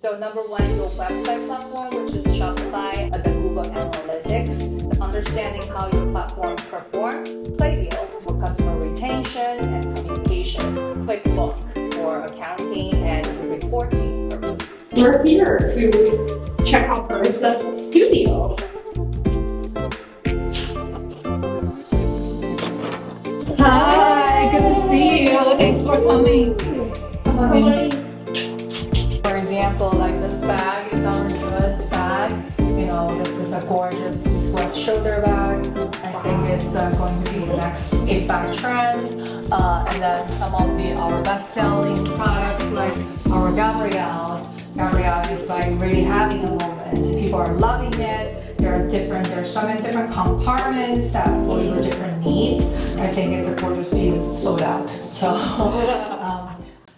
So number one, your website platform, which is Shopify, the Google Analytics, understanding how your platform performs, Playview for customer retention and communication, QuickBooks for accounting and reporting purposes. We're here to check out Parisa's studio. Hi, good to see you. Thanks for coming. For example, like this bag is our newest bag. You know, this is a gorgeous east-west shoulder bag. I think it's going to be the next big bag trend. And then some of our best-selling products like our Gabrielle. Gabrielle is like really having a moment. People are loving it. There's so many different compartments that for your different needs. I think it's a gorgeous piece. It's sold out. So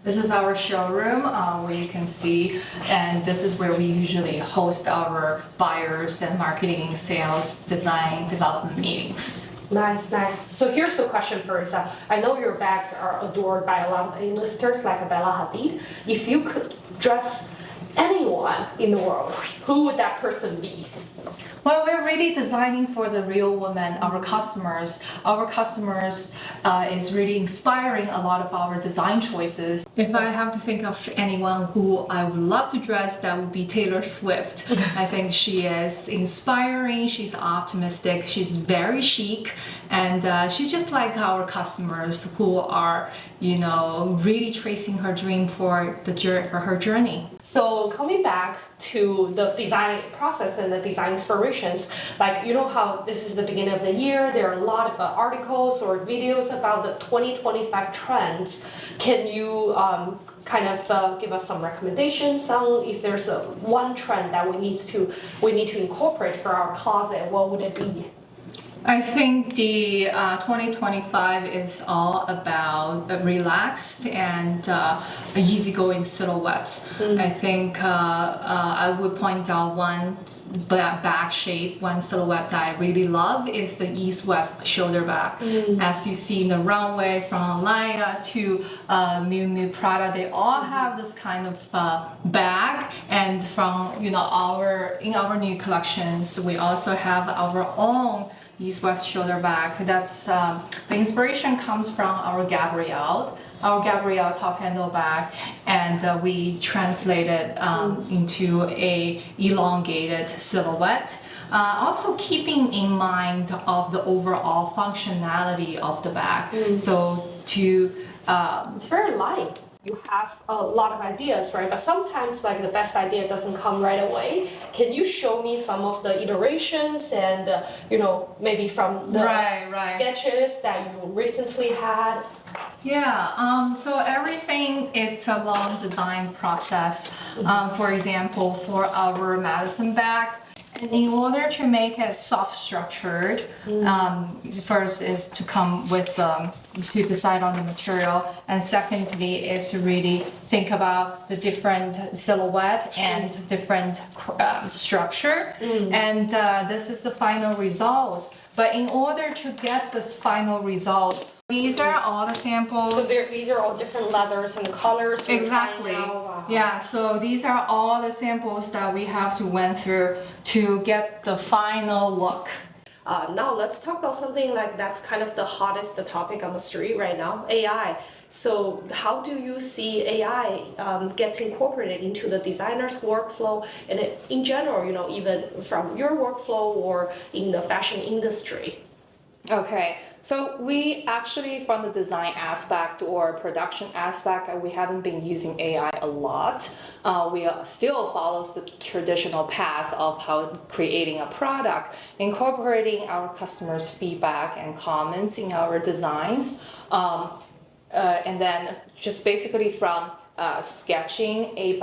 this is our showroom where you can see, and this is where we usually host our buyers and marketing, sales, design, development meetings. Nice. So here's the question, Parisa. I know your bags are adored by a lot of A-listers like Bella Hadid. If you could dress anyone in the world, who would that person be? Well, we're really designing for the real women, our customers. Our customers is really inspiring a lot of our design choices. If I have to think of anyone who I would love to dress, that would be Taylor Swift. I think she is inspiring, she's optimistic, she's very chic, and she's just like our customers who are, you know, really tracing her dream for her journey. So coming back to the design process and the design inspirations, like you know how this is the beginning of the year, there are a lot of articles or videos about the 2025 trends. Can you kind of give us some recommendations on if there's one trend that we need to incorporate for our closet? What would it be? I think the 2025 is all about a relaxed and easygoing silhouettes. I think I would point out one bag shape, one silhouette that I really love is the east-west shoulder bag. As you see in the runway from Alaya to Miu Miu Prada, they all have this kind of bag. And from in our new collections, we also have our own east-west shoulder bag. That's the inspiration comes from our Gabrielle top handle bag, and we translate it into a elongated silhouette. Also keeping in mind of the overall functionality of the bag. So it's very light. You have a lot of ideas, right? But sometimes like the best idea doesn't come right away. Can you show me some of the iterations and maybe from the sketches that you recently had? Yeah, so everything, it's a long design process. For example, for our Madison bag, in order to make it soft structured, first is to come with to decide on the material, and secondly is to really think about the different silhouette and different structure, and this is the final result. But in order to get this final result, these are all the samples. So these are all different leathers and colors. Exactly. Yeah, so these are all the samples that we have to went through to get the final look. Now let's talk about something like that's kind of the hottest topic on the street right now, AI. So how do you see AI gets incorporated into the designer's workflow and in general, even from your workflow or in the fashion industry? Okay, so we actually, from the design aspect or production aspect, we haven't been using AI a lot. We still follows the traditional path of how creating a product, incorporating our customers' feedback and comments in our designs, and then just basically from sketching a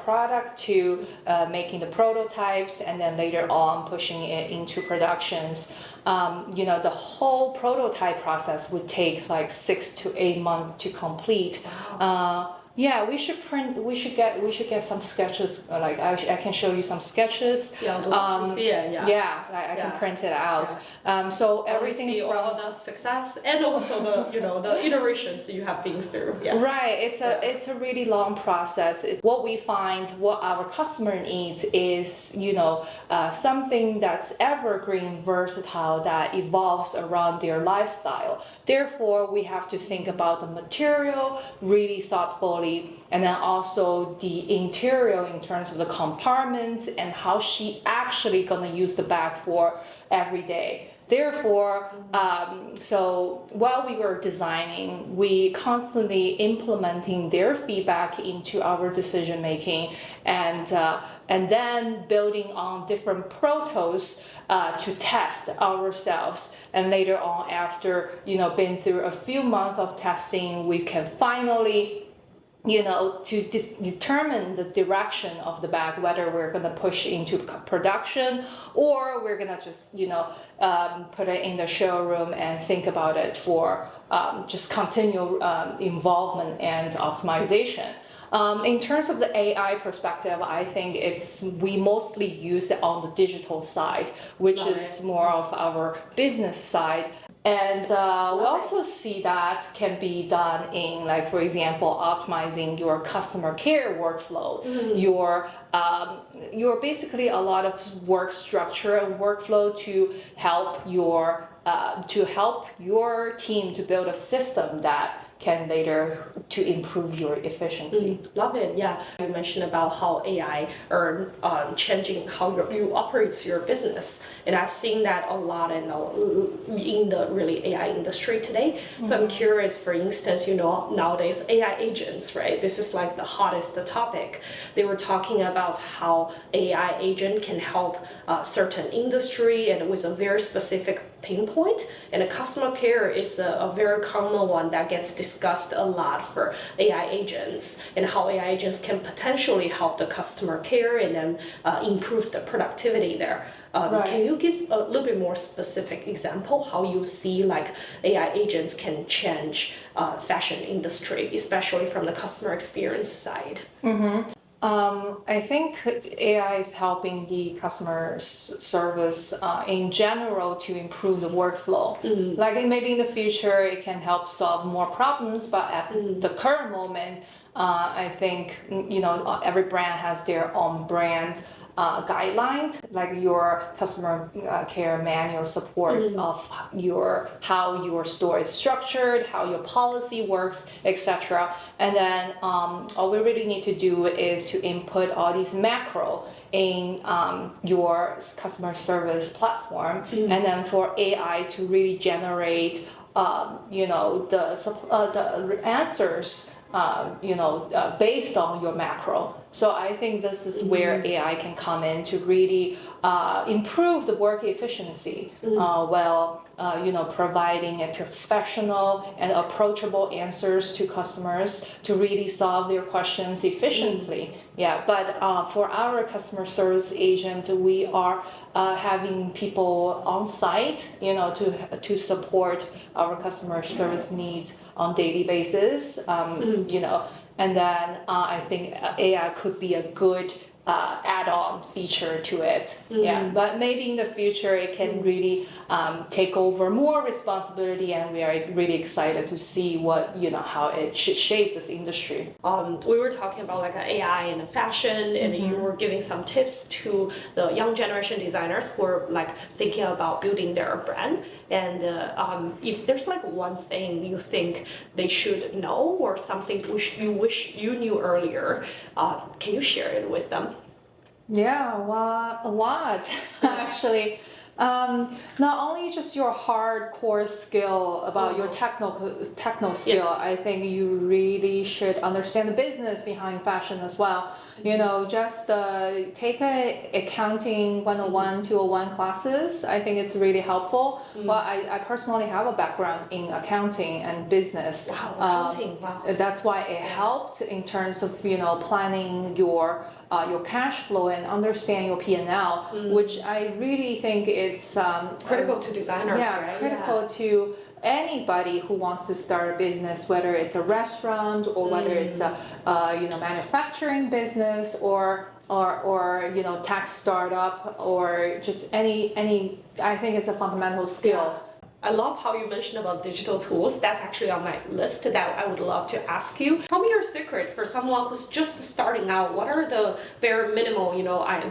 product to making the prototypes, and then later on pushing it into productions. The whole prototype process would take like 6 to 8 months to complete. Yeah, we should get some sketches. Like I can show you some sketches. Yeah, I'd love to see it. Yeah. Yeah, like I can print it out. So everything see from all the success and also the iterations you have been through. Yeah. Right, it's a really long process. It's what we find, what our customer needs is something that's evergreen, versatile, that evolves around their lifestyle. Therefore, we have to think about the material really thoughtfully, and then also the interior in terms of the compartments and how she actually gonna use the bag for every day. Therefore, so while we were designing, we constantly implementing their feedback into our decision making, and then building on different protos to test ourselves. And later on, after been through a few months of testing, we can finally to determine the direction of the bag, whether we're going to push into production or we're going to just, put it in the showroom and think about it for just continual involvement and optimization. In terms of the AI perspective, I think we mostly use it on the digital side, which is more of our business side. And we also see that can be done in, like, for example, optimizing your customer care workflow, your basically a lot of work structure and workflow to help your team to build a system that can later to improve your efficiency. Love it. Yeah, you mentioned about how AI are changing how you operate your business, and I've seen that a lot in the really AI industry today. So I'm curious, for instance, nowadays AI agents, right? This is like the hottest topic. They were talking about how AI agent can help certain industry and with a very specific pinpoint, and a customer care is a very common one that gets discussed a lot for AI agents, and how AI agents can potentially help the customer care and then improve the productivity there. Can you give a little bit more specific example how you see like AI agents can change fashion industry, especially from the customer experience side? I think AI is helping the customer service in general to improve the workflow. Like maybe in the future it can help solve more problems, but at the current moment, I think every brand has their own brand guidelines, like your customer care manual support of how your store is structured, how your policy works, etc. And then all we really need to do is to input all these macro in your customer service platform, and then for AI to really generate the answers based on your macro. So I think this is where AI can come in to really improve the work efficiency, while providing a professional and approachable answers to customers to really solve their questions efficiently. Yeah, but for our customer service agent, we are having people on site, to support our customer service needs on daily basis. And then I think AI could be a good add-on feature to it. Yeah, but maybe in the future it can really take over more responsibility, and we are really excited to see what how it should shape this industry. We were talking about like AI and fashion, and you were giving some tips to the young generation designers who are like thinking about building their brand. And if there's like one thing you think they should know, or something you wish you knew earlier, can you share it with them? Yeah, well, a lot actually. Not only just your hardcore skill about your techno skill, I think you really should understand the business behind fashion as well. Just take a accounting 101, 201 classes. I think it's really helpful. Well, I personally have a background in accounting and business. Wow, accounting, wow. That's why it helped in terms of planning your your cash flow and understand your P&L, which I really think it's Critical to designers, yeah, right? critical to anybody who wants to start a business, whether it's a restaurant or whether it's a manufacturing business or tech startup or just any. I think it's a fundamental skill. I love how you mentioned about digital tools. That's actually on my list that I would love to ask you. Tell me your secret for someone who's just starting out. What are the bare minimal,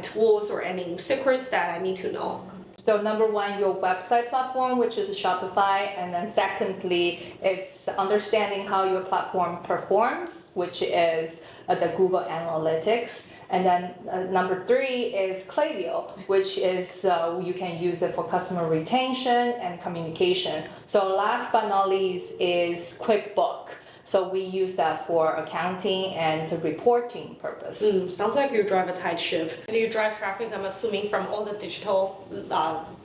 tools or any secrets that I need to know? So number one, your website platform, which is Shopify, and then secondly, it's understanding how your platform performs, which is the Google Analytics, and then number three is Klaviyo, which is you can use it for customer retention and communication. So last but not least is QuickBook. So we use that for accounting and reporting purpose. Sounds like you drive a tight ship. So you drive traffic, I'm assuming, from all the digital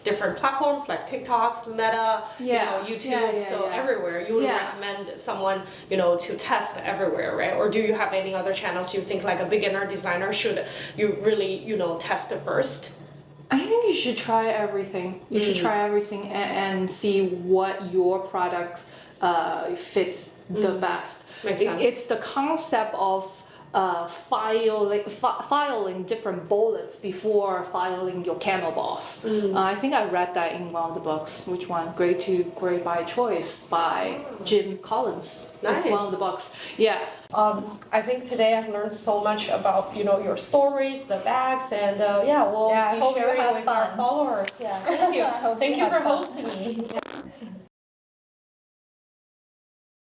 different platforms like TikTok, Meta, YouTube, everywhere. You would recommend someone, to test everywhere, right? Or do you have any other channels you think like a beginner designer should you really, test first? I think you should try everything. You should try everything and see what your product fits the best. Makes sense. It's the concept of filing different bullets before filing your cannonballs. I think I read that in one of the books. Which one? Great by Choice by Jim Collins. Nice. It's one of the books. Yeah. I think today I've learned so much about your stories, the bags, and we'll be sharing with our followers. Yeah, thank you. Thank you for hosting me.